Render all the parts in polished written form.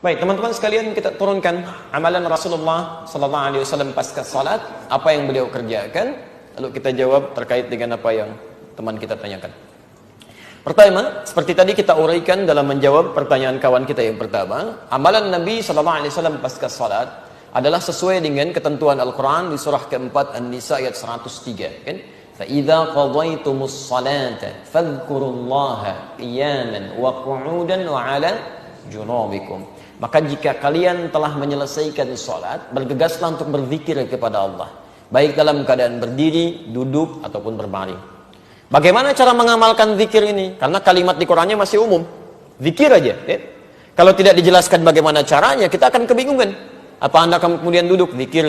Baik, teman-teman sekalian, kita turunkan amalan Rasulullah sallallahu alaihi wasallam pasca salat, apa yang beliau kerjakan, lalu kita jawab terkait dengan apa yang teman kita tanyakan. Pertama, seperti tadi kita uraikan dalam menjawab pertanyaan kawan kita yang pertama, amalan Nabi sallallahu alaihi wasallam pasca salat adalah sesuai dengan ketentuan Al-Qur'an di surah keempat An-Nisa ayat 103, kan? Fa idza qadaytumus salata fadhkurullaha qiyaman wa qu'udan wa 'ala junubikum. Maka jika kalian telah menyelesaikan sholat, bergegaslah untuk berzikir kepada Allah, baik dalam keadaan berdiri, duduk, ataupun berbaring. Bagaimana cara mengamalkan zikir ini? Karena kalimat di Qur'annya masih umum, zikir aja, ya? Kalau tidak dijelaskan bagaimana caranya, kita akan kebingungan. Apa Anda kemudian duduk, zikir,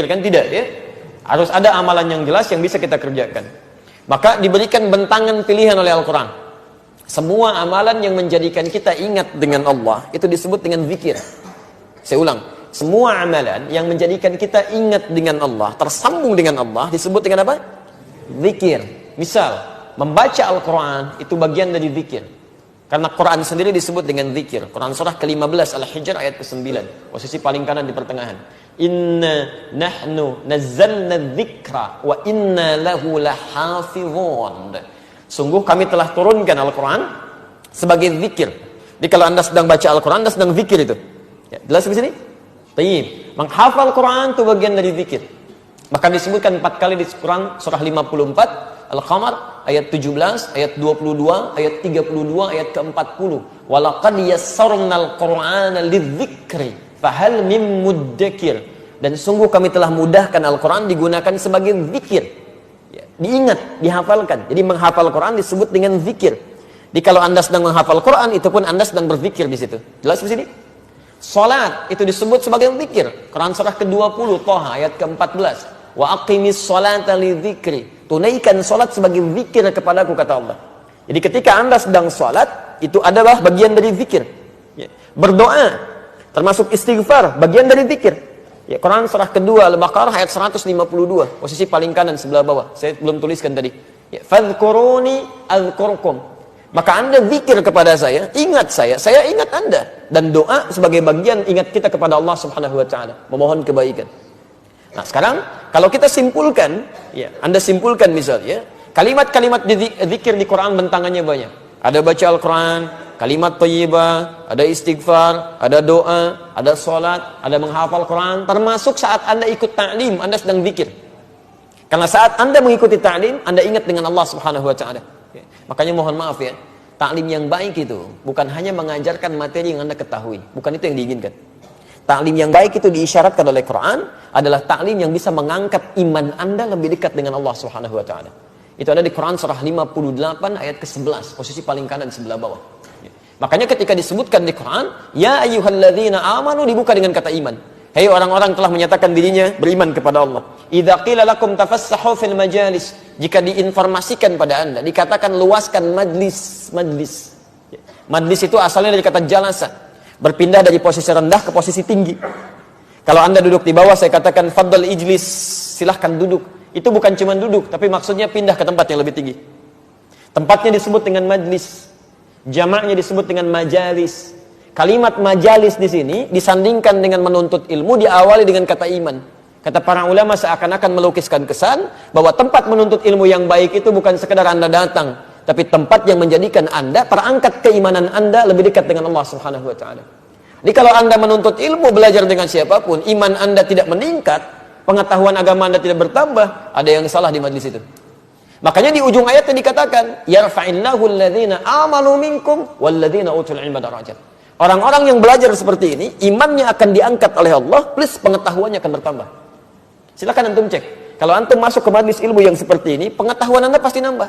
kan tidak, ya? Harus ada amalan yang jelas yang bisa kita kerjakan. Maka diberikan bentangan pilihan oleh Al-Quran. Semua amalan yang menjadikan kita ingat dengan Allah itu disebut dengan zikir. Saya ulang, semua amalan yang menjadikan kita ingat dengan Allah, tersambung dengan Allah, disebut dengan apa? Zikir. Misal, membaca Al-Quran itu bagian dari zikir. Karena Quran sendiri disebut dengan zikir. Quran surah ke-15 Al-Hijr ayat ke-9, posisi paling kanan di pertengahan. Inna nahnu nazzalna dzikra wa inna lahu lahafizun. Sungguh kami telah turunkan Al-Quran sebagai zikir. Jadi kalau Anda sedang baca Al-Quran, Anda sedang zikir itu. Ya, jelas di sini? Tayyib. Menghafal Quran itu bagian dari zikir. Maka disebutkan 4 kali di Quran surah 54 Al-Qamar ayat 17, ayat 22, ayat 32, ayat ke-40. Walaqad yassarnal Qur'ana lidzikri fahal mim muddakir. Dan sungguh kami telah mudahkan Al-Quran digunakan sebagai zikir. Diingat, dihafalkan. Jadi menghafal Quran disebut dengan zikir. Jadi kalau Anda sedang menghafal Quran, itu pun Anda sedang berzikir di situ. Jelas di sini? Salat itu disebut sebagai zikir. Quran surah ke-20 Thaha ayat ke-14. Wa aqimis salata lidzikri. Tunaikan salat sebagai zikir kepadaku, kata Allah. Jadi ketika Anda sedang salat, itu adalah bagian dari zikir. Berdoa termasuk istighfar, bagian dari zikir. Ya, Quran surah kedua Al-Baqarah ayat 152, posisi paling kanan sebelah bawah. Saya belum tuliskan tadi. Ya, fadhkuruni adzkurkum. Maka Anda zikir kepada saya ingat Anda. Dan doa sebagai bagian ingat kita kepada Allah Subhanahu wa taala, memohon kebaikan. Nah, sekarang kalau kita simpulkan, ya, Anda simpulkan misalnya, kalimat-kalimat zikir di Quran bentangannya banyak. Ada baca Al-Quran, kalimat thayyibah, ada istighfar, ada doa, ada sholat, ada menghafal Quran, termasuk saat Anda ikut ta'lim, Anda sedang zikir. Karena saat Anda mengikuti ta'lim, Anda ingat dengan Allah Subhanahu wa taala. Makanya mohon maaf ya, ta'lim yang baik itu bukan hanya mengajarkan materi yang Anda ketahui, bukan itu yang diinginkan. Ta'lim yang baik itu diisyaratkan oleh Quran adalah ta'lim yang bisa mengangkat iman Anda lebih dekat dengan Allah Subhanahu wa taala. Itu ada di Quran surah 58 ayat ke-11, posisi paling kanan sebelah bawah. Makanya ketika disebutkan di Quran, ya ayyuhalladzina amanu, dibuka dengan kata iman. Hei orang-orang telah menyatakan dirinya beriman kepada Allah. Idza qila lakum tafassahu fil majalis, jika diinformasikan pada Anda, dikatakan luaskan majlis. Majlis itu asalnya dari kata jalasa, berpindah dari posisi rendah ke posisi tinggi. Kalau Anda duduk di bawah, saya katakan faddal ijlis, silahkan duduk. Itu bukan cuma duduk, tapi maksudnya pindah ke tempat yang lebih tinggi. Tempatnya disebut dengan majlis. Jamaknya disebut dengan majalis. Kalimat majalis di sini disandingkan dengan menuntut ilmu, diawali dengan kata iman. Kata para ulama seakan-akan melukiskan kesan bahwa tempat menuntut ilmu yang baik itu bukan sekedar Anda datang, tapi tempat yang menjadikan Anda, perangkat keimanan Anda lebih dekat dengan Allah Subhanahu wa taala. Jadi kalau Anda menuntut ilmu, belajar dengan siapapun, iman Anda tidak meningkat, pengetahuan agama Anda tidak bertambah, ada yang salah di majlis itu. Makanya di ujung ayatnya dikatakan, yarfa'illahu alladhina amanu minkum walladhina utul ilma darajat. Orang-orang yang belajar seperti ini, imannya akan diangkat oleh Allah, plus pengetahuannya akan bertambah. Silakan antum cek. Kalau antum masuk ke majlis ilmu yang seperti ini, pengetahuan Anda pasti nambah.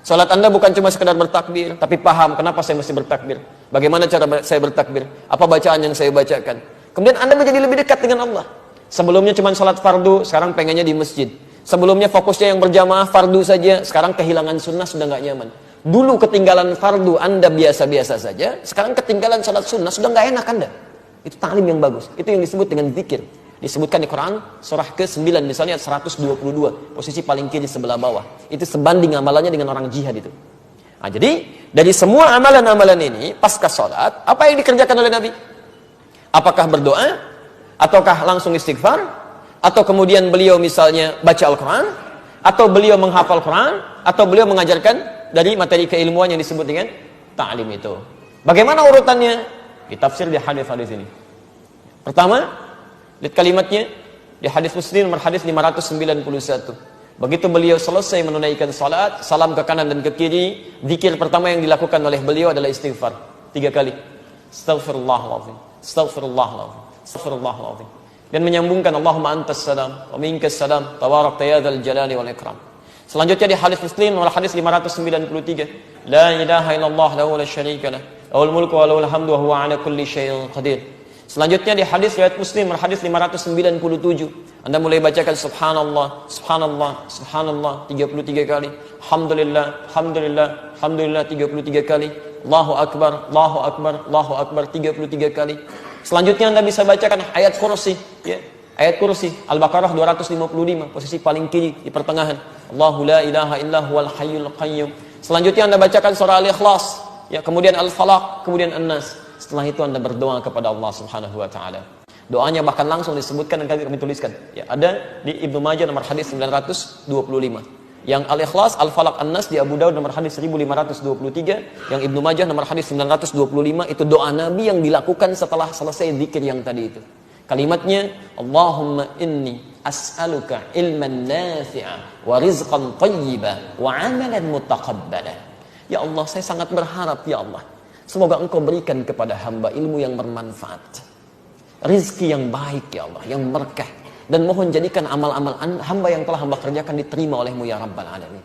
Salat Anda bukan cuma sekedar bertakbir, tapi paham kenapa saya mesti bertakbir. Bagaimana cara saya bertakbir? Apa bacaan yang saya bacakan? Kemudian Anda menjadi lebih dekat dengan Allah. Sebelumnya cuma salat fardu, sekarang pengennya di masjid. Sebelumnya fokusnya yang berjamaah fardu saja, sekarang kehilangan sunnah sudah nggak nyaman. Dulu ketinggalan fardu Anda biasa-biasa saja, sekarang ketinggalan salat sunnah sudah nggak enak Anda. Itu ta'lim yang bagus. Itu yang disebut dengan zikir. Disebutkan di Quran surah ke-9 misalnya 122, posisi paling kiri sebelah bawah. Itu sebanding amalannya dengan orang jihad itu. Nah, jadi dari semua amalan-amalan ini pasca salat, apa yang dikerjakan oleh Nabi? Apakah berdoa? Ataukah langsung istighfar? Atau kemudian beliau misalnya baca Al-Quran? Atau beliau menghafal Quran? Atau beliau mengajarkan dari materi keilmuan yang disebut dengan ta'lim itu? Bagaimana urutannya? Ditafsir di hadis-hadis ini. Pertama, lihat kalimatnya di hadis Muslim nomor hadis 591. Begitu beliau selesai menunaikan salat, salam ke kanan dan ke kiri, zikir pertama yang dilakukan oleh beliau adalah istighfar 3 kali. Astaghfirullahaladzim, astaghfirullahaladzim, astaghfirullahaladzim. Dan menyambungkan Allahumma antas salam wa minkas salam tabarakta ya dzal jalali wal ikram. Selanjutnya di hadis Muslim nomor hadis 593, la ilaha illallah lahu la syarika lah, lahul mulku wa lahul hamdu wa huwa ala kulli syai'in qadir. Selanjutnya di hadis riwayat Muslim nomor hadis 597, Anda mulai bacakan subhanallah, subhanallah, subhanallah 33 kali, alhamdulillah, alhamdulillah, alhamdulillah 33 kali, Allahu akbar, Allahu akbar, Allahu akbar 33 kali. Selanjutnya Anda bisa bacakan ayat kursi, ya. Ayat kursi Al-Baqarah 255, posisi paling kiri di pertengahan. Allahu la ilaha illa huwal hayyul qayyum. Selanjutnya Anda bacakan surah Al-Ikhlas, ya, kemudian Al-Falaq, kemudian An-Nas. Setelah itu Anda berdoa kepada Allah Subhanahu wa taala. Doanya bahkan langsung disebutkan dan kami tuliskan. Ya, ada di Ibnu Majah nomor hadis 925. Yang Al-Ikhlas, Al-Falaq, An-Nas di Abu Daud nomor hadis 1523, yang Ibnu Majah nomor hadis 925 itu doa Nabi yang dilakukan setelah selesai zikir yang tadi itu. Kalimatnya, Allahumma inni as'aluka ilman nafi'a wa rizqan thayyiba wa amalan mutaqabbala. Ya Allah, saya sangat berharap ya Allah, semoga Engkau berikan kepada hamba ilmu yang bermanfaat, rizki yang baik ya Allah, yang berkah, dan mohon jadikan amal-amal hamba yang telah hamba kerjakan diterima olehmu ya Rabbal Alamin.